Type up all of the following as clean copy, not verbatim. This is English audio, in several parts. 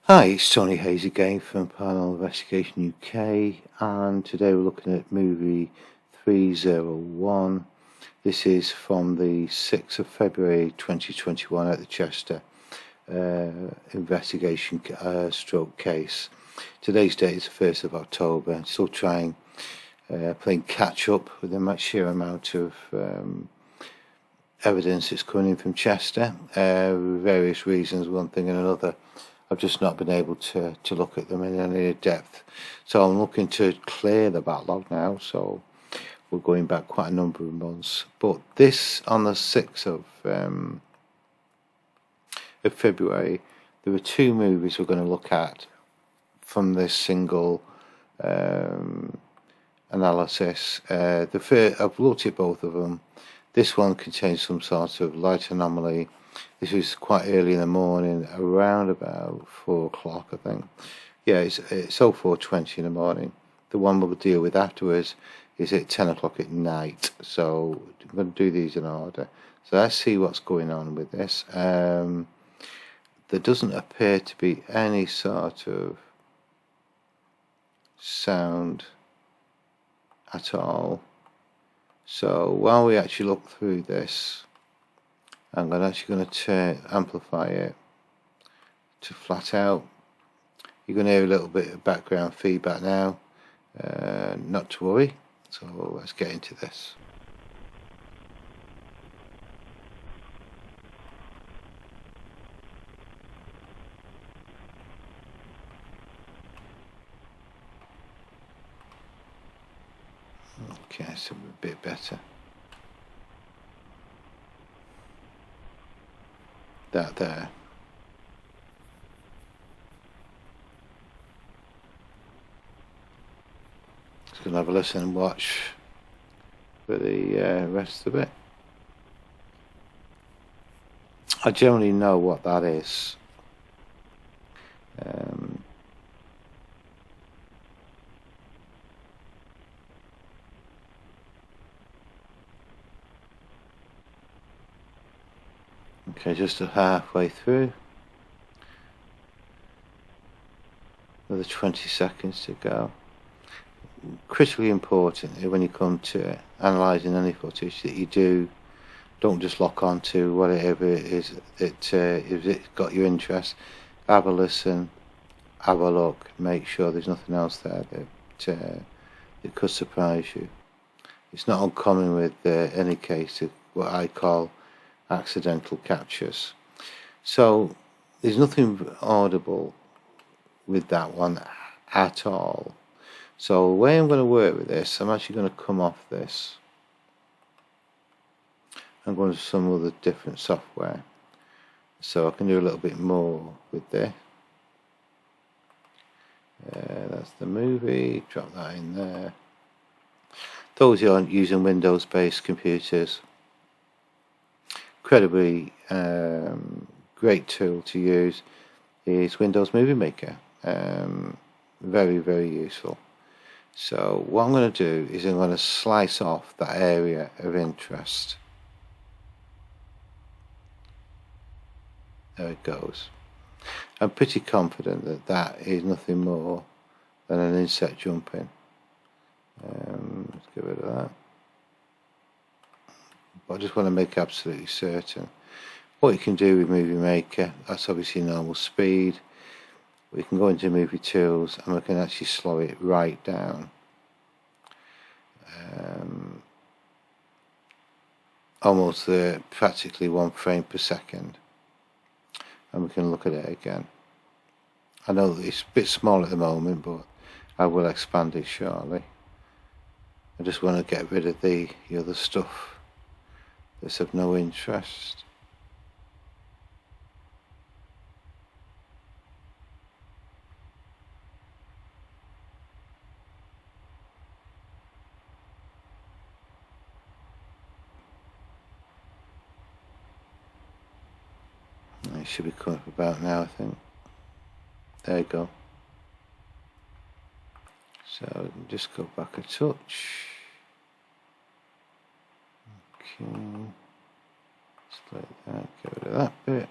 Hi, it's Tony Hayes again from Paranormal Investigation UK, and today we're looking at movie 301. This is from the 6th of February 2021 at the Chester investigation stroke case. Today's date is the 1st of October. I'm still playing catch up with the sheer amount of evidence that's coming in from Chester, various reasons, one thing and another. I've just not been able to look at them in any depth. So I'm looking to clear the backlog now, so we're going back quite a number of months. But this, on the 6th of February, there were two movies we're going to look at from this single analysis. I've looked at both of them. This one contains some sort of light anomaly. This was quite early in the morning, around about 4 o'clock, I think. Yeah, it's 4:20 in the morning. The one we'll deal with afterwards is at 10 o'clock at night. So I'm going to do these in order. So let's see what's going on with this. There doesn't appear to be any sort of sound at all. So while we actually look through this, I'm actually going to amplify it to flat out. You're going to hear a little bit of background feedback now. Not to worry. So let's get into this. Okay, so a bit better. That there. Just gonna have a listen and watch for the rest of it. I generally know what that is. Okay, just halfway through. Another 20 seconds to go. Critically important when you come to analysing any footage that you don't just lock on to whatever it is that if it's got your interest. Have a listen, have a look, make sure there's nothing else there that could surprise you. It's not uncommon with any case of what I call accidental captures. So there's nothing audible with that one at all. So the way I'm going to work with this, I'm actually going to come off this. I'm going to some other different software. So I can do a little bit more with this. That's the movie, drop that in there. Those who aren't using Windows-based computers, incredibly great tool to use is Windows Movie Maker. Very, very useful. So what I'm going to do is I'm going to slice off that area of interest. There it goes. I'm pretty confident that that is nothing more than an insect jumping. Let's get rid of that. But I just want to make absolutely certain. What you can do with Movie Maker, that's obviously normal speed. We can go into Movie Tools and we can actually slow it right down. Almost practically 1 frame per second. And we can look at it again. I know that it's a bit small at the moment, but I will expand it shortly. I just want to get rid of the other stuff that's of no interest. It should be coming up about now, I think. There you go. So just go back a touch. Okay. Split that, get rid of that bit.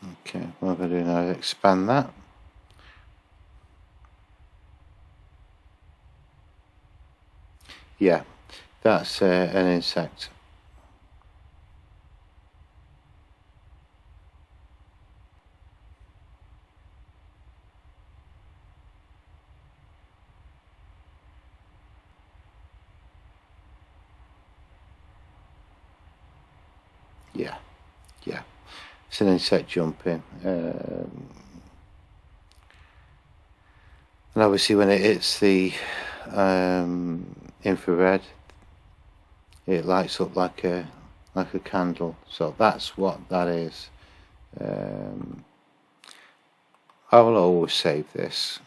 Okay, what I'm going to do now is expand that. Yeah, that's an insect. Yeah, yeah, it's an insect jumping. And obviously when it hits the infrared, it lights up like a candle. So that's what that is. I will always save this.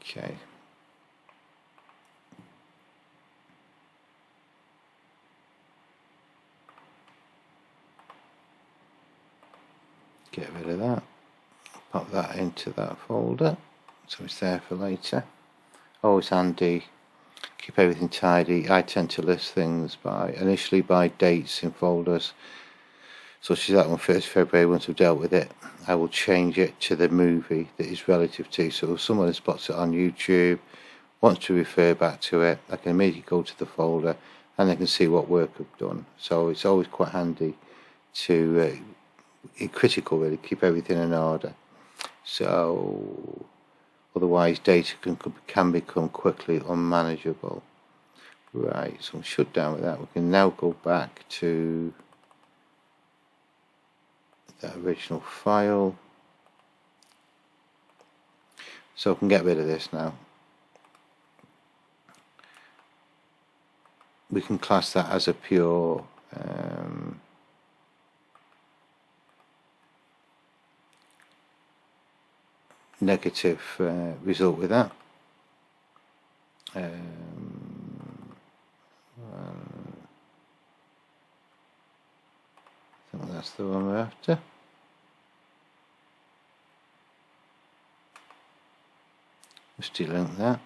Okay. Get rid of that. Pop that into that folder so it's there for later. Always handy. Keep everything tidy. I tend to list things initially by dates in folders, such as that one, 1st February. Once I've dealt with it, I will change it to the movie that is relative to. So if someone spots it on YouTube, wants to refer back to it, I can immediately go to the folder and I can see what work I've done. So it's always quite handy to, critical really, keep everything in order. So otherwise data can become quickly unmanageable. Right, so I'm shut down with that. We can now go back to that original file. So I can get rid of this now. We can class that as a pure negative result with that. I think that's the one we're after. Just delink that.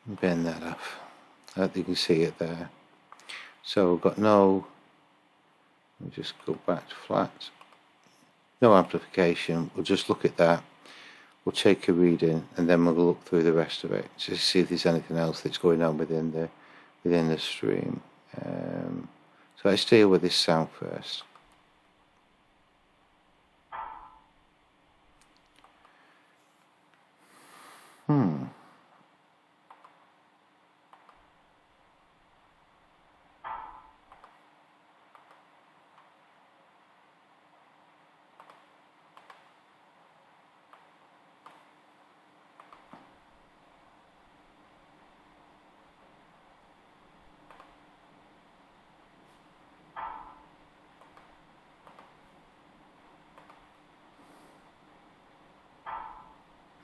And bend that off. You can see it there. So we've got no, we'll just go back to flat. No amplification. We'll just look at that. We'll take a reading and then we'll look through the rest of it to see if there's anything else that's going on within the stream. So let's deal with this sound first.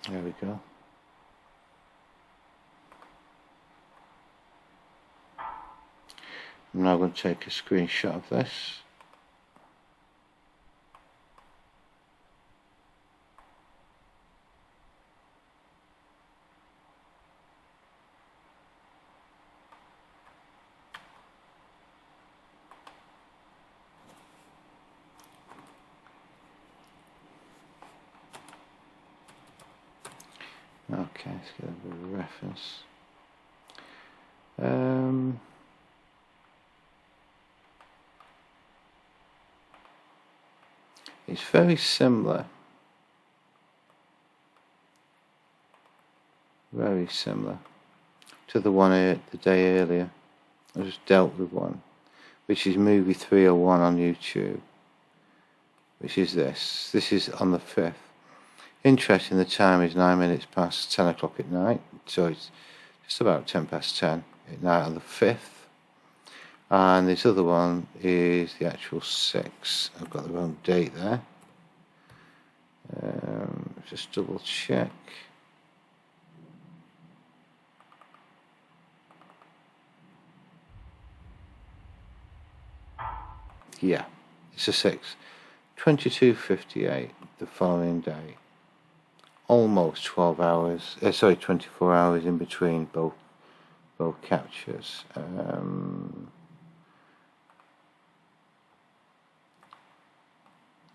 There we go. I'm now going to take a screenshot of this. Okay, let's get a bit of a reference. It's very similar. Very similar to the one the day earlier. I just dealt with one, which is movie 301 on YouTube, which is this. This is on the 5th. Interesting, the time is 9 minutes past 10 o'clock at night, so it's just about 10 past 10 at night on the 5th. And this other one is the actual 6th. I've got the wrong date there. Just double check. Yeah, it's the 6th. 22:58 the following day. Almost 12 hours, 24 hours in between both captures.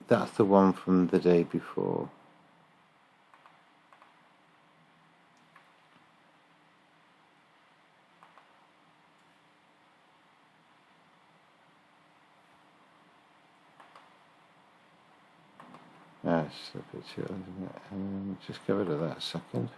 That's the one from the day before. That's a bit too, isn't it? Just get rid of that a second.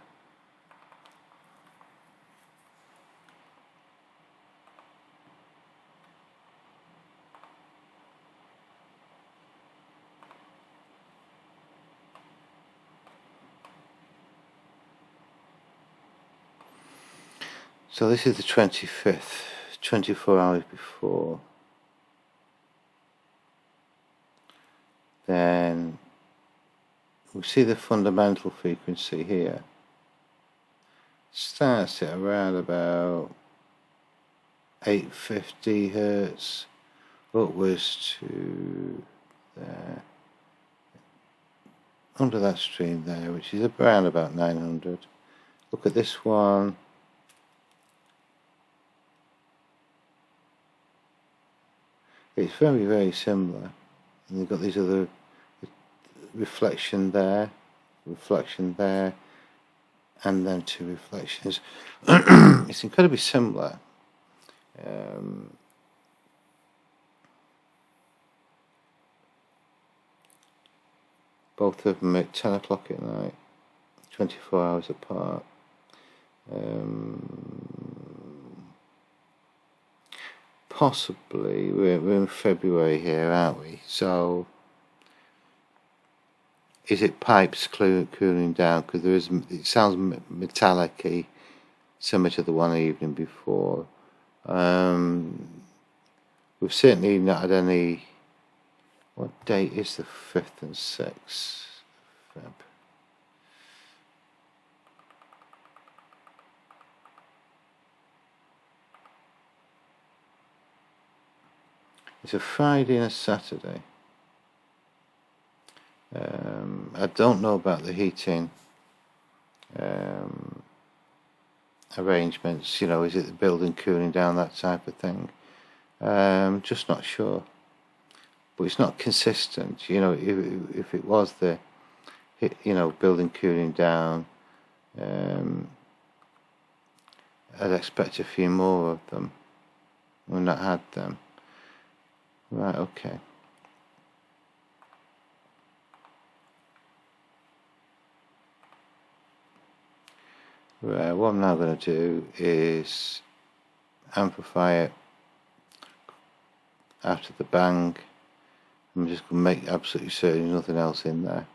So this is the 25th, 24 hours before. Then we see the fundamental frequency here. Starts at around about 850 hertz, upwards to there, under that stream there, which is around about 900. Look at this one. It's very, very similar. And you've got these other reflection there, and then two reflections. It's incredibly similar. Both of them at 10 o'clock at night, 24 hours apart. Possibly, we're in February here, aren't we? So, is it pipes cooling down? Because it sounds metallic-y, similar to the one evening before. We've certainly not had any. What date is the 5th and 6th Feb? It's a Friday and a Saturday. I don't know about the heating arrangements. You know, is it the building cooling down, that type of thing? Just not sure. But it's not consistent. You know, if it was the, building cooling down, I'd expect a few more of them. We've not had them. Right, okay. Right, what I'm now going to do is amplify it after the bang. I'm just going to make absolutely certain there's nothing else in there.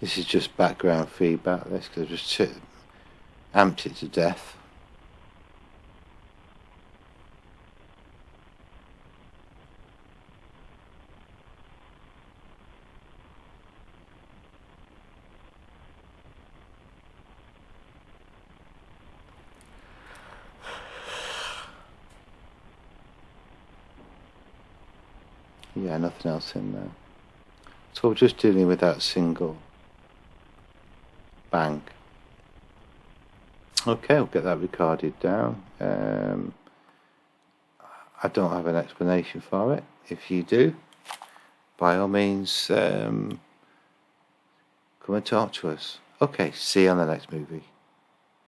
This is just background feedback, this, because I've just amped it to death. Yeah, nothing else in there. So we're just dealing with that single bang. Okay, I'll get that recorded down. I don't have an explanation for it. If you do, by all means, come and talk to us. Okay, see you on the next movie.